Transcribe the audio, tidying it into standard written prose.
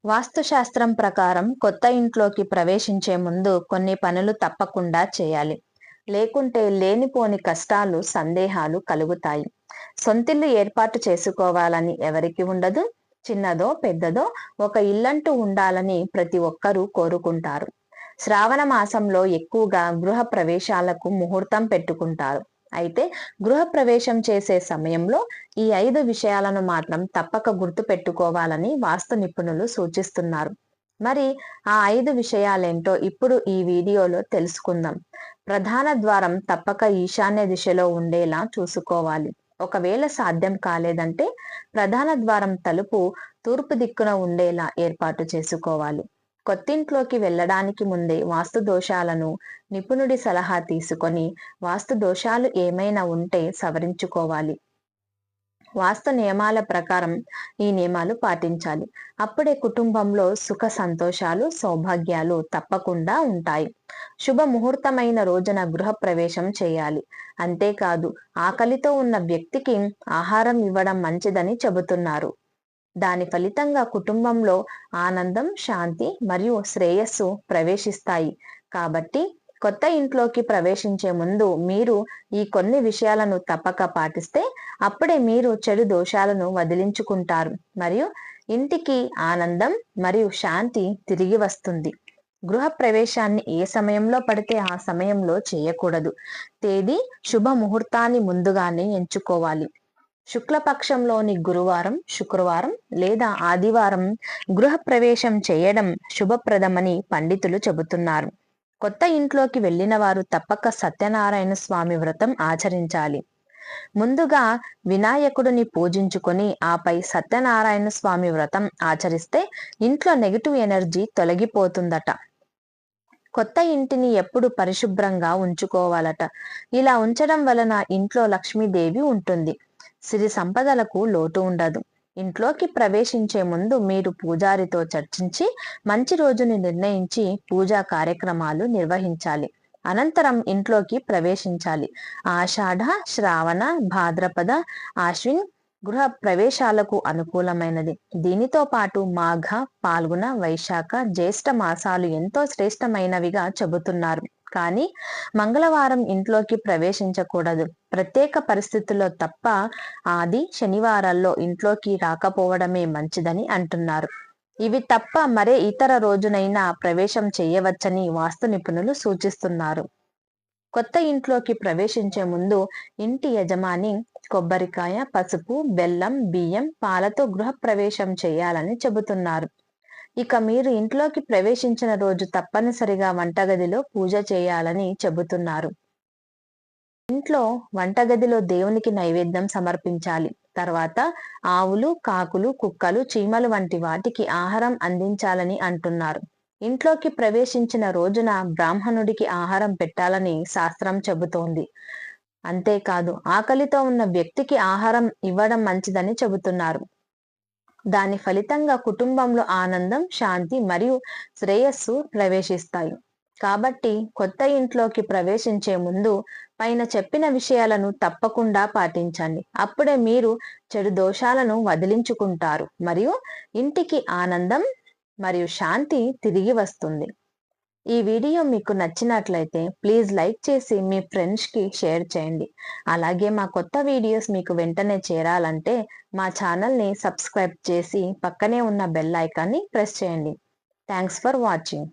వాస్తుశాస్త్రం ప్రకారం కొత్త ఇంట్లోకి ప్రవేశించే ముందు కొన్ని పనులు తప్పకుండా చేయాలి. లేకుంటే లేనిపోని కష్టాలు, సందేహాలు కలుగుతాయి. సొంతిల్లు ఏర్పాటు చేసుకోవాలని ఎవరికి ఉండదు. చిన్నదో పెద్దదో ఒక ఇల్లంటూ ఉండాలని ప్రతి ఒక్కరూ కోరుకుంటారు. శ్రావణ మాసంలో ఎక్కువగా గృహ ప్రవేశాలకు ముహూర్తం పెట్టుకుంటారు. అయితే గృహప్రవేశం చేసే సమయంలో ఈ 5 విషయాలను మాత్రం తప్పక గుర్తు పెట్టుకోవాలని వాస్తు నిపుణులు సూచిస్తున్నారు. మరి ఆ 5 విషయాలేంటో ఇప్పుడు ఈ వీడియోలో తెలుసుకుందాం. ప్రధాన ద్వారం తప్పక ఈశాన్య దిశలో ఉండేలా చూసుకోవాలి. ఒకవేళ సాధ్యం కాలేదంటే ప్రధాన ద్వారం తలుపు తూర్పు దిక్కున ఉండేలా ఏర్పాటు చేసుకోవాలి. కొత్తింట్లోకి వెళ్ళడానికి ముందే వాస్తు దోషాలను నిపుణుడి సలహా తీసుకొని వాస్తు దోషాలు ఏమైనా ఉంటే సవరించుకోవాలి. వాస్తు నియమాల ప్రకారం ఈ నియమాలు పాటించాలి. అప్పుడే కుటుంబంలో సుఖ సంతోషాలు, సౌభాగ్యాలు తప్పకుండా ఉంటాయి. శుభ ముహూర్తమైన రోజున గృహ ప్రవేశం చేయాలి. అంతేకాదు, ఆకలితో ఉన్న వ్యక్తికి ఆహారం ఇవ్వడం మంచిదని చెబుతున్నారు. దాని ఫలితంగా కుటుంబంలో ఆనందం, శాంతి మరియు శ్రేయస్సు ప్రవేశిస్తాయి. కాబట్టి కొత్త ఇంట్లోకి ప్రవేశించే ముందు మీరు ఈ కొన్ని విషయాలను తప్పక పాటిస్తే అప్పుడే మీరు చెడు దోషాలను వదిలించుకుంటారు మరియు ఇంటికి ఆనందం మరియు శాంతి తిరిగి వస్తుంది. గృహ ప్రవేశాన్ని ఏ సమయంలో పడితే ఆ సమయంలో చేయకూడదు. తేదీ, శుభ ముహూర్తాన్ని ముందుగానే ఎంచుకోవాలి. శుక్లపక్షంలోని గురువారం, శుక్రవారం లేదా ఆదివారం గృహ ప్రవేశం చేయడం శుభప్రదమని పండితులు చెబుతున్నారు. కొత్త ఇంట్లోకి వెళ్ళిన వారు తప్పక సత్యనారాయణ స్వామి వ్రతం ఆచరించాలి. ముందుగా వినాయకుడిని పూజించుకొని ఆపై సత్యనారాయణ స్వామి వ్రతం ఆచరిస్తే ఇంట్లో నెగిటివ్ ఎనర్జీ తొలగిపోతుందట. కొత్త ఇంటిని ఎప్పుడు పరిశుభ్రంగా ఉంచుకోవాలట. ఇలా ఉంచడం వలన ఇంట్లో లక్ష్మీదేవి ఉంటుంది. సిరి సంపదలకు లోటు ఉండదు. ఇంట్లోకి ప్రవేశించే ముందు మీరు పూజారితో చర్చించి మంచి రోజుని నిర్ణయించి పూజా కార్యక్రమాలు నిర్వహించాలి. అనంతరం ఇంట్లోకి ప్రవేశించాలి. ఆషాఢ, శ్రావణ, భాద్రపద, ఆశ్విన్ గృహ ప్రవేశాలకు అనుకూలమైనది. దీనితో పాటు మాఘ, పాల్గొన, వైశాఖ, జ్యేష్ఠ మాసాలు ఎంతో శ్రేష్టమైనవిగా చెబుతున్నారు. కానీ మంగళవారం ఇంట్లోకి ప్రవేశించకూడదు. ప్రత్యేక పరిస్థితుల్లో తప్ప ఆది, శనివారాల్లో ఇంట్లోకి రాకపోవడమే మంచిదని అంటున్నారు. ఇవి తప్ప మరే ఇతర రోజునైనా ప్రవేశం చేయవచ్చని వాస్తు నిపుణులు సూచిస్తున్నారు. కొత్త ఇంట్లోకి ప్రవేశించే ముందు ఇంటి యజమాని కొబ్బరికాయ, పసుపు, బెల్లం, బియ్యం, పాలతో గృహ ప్రవేశం చేయాలని చెబుతున్నారు. ఇక మీరు ఇంట్లోకి ప్రవేశించిన రోజు తప్పనిసరిగా వంటగదిలో పూజ చేయాలని చెబుతున్నారు. ఇంట్లో వంటగదిలో దేవునికి నైవేద్యం సమర్పించాలి. తర్వాత ఆవులు, కాకులు, కుక్కలు, చీమలు వంటి వాటికి ఆహారం అందించాలని అంటున్నారు. ఇంట్లోకి ప్రవేశించిన రోజున బ్రాహ్మణుడికి ఆహారం పెట్టాలని శాస్త్రం చెబుతోంది. అంతేకాదు, ఆకలితో ఉన్న వ్యక్తికి ఆహారం ఇవ్వడం మంచిదని చెబుతున్నారు. దాని ఫలితంగా కుటుంబంలో ఆనందం, శాంతి మరియు శ్రేయస్సు ప్రవేశిస్తాయి. కాబట్టి కొత్త ఇంట్లోకి ప్రవేశించే ముందు పైన చెప్పిన విషయాలను తప్పకుండా పాటించండి. అప్పుడే మీరు చెడు దోషాలను వదిలించుకుంటారు మరియు ఇంటికి ఆనందం మరియు శాంతి తిరిగి వస్తుంది. ఈ వీడియో మీకు నచ్చినట్లయితే ప్లీజ్ లైక్ చేసి మీ ఫ్రెండ్స్కి షేర్ చేయండి. అలాగే మా కొత్త వీడియోస్ మీకు వెంటనే చేరాలంటే మా ఛానల్ని సబ్స్క్రైబ్ చేసి పక్కనే ఉన్న బెల్ ఐకాన్ని ప్రెస్ చేయండి. Thanks for watching.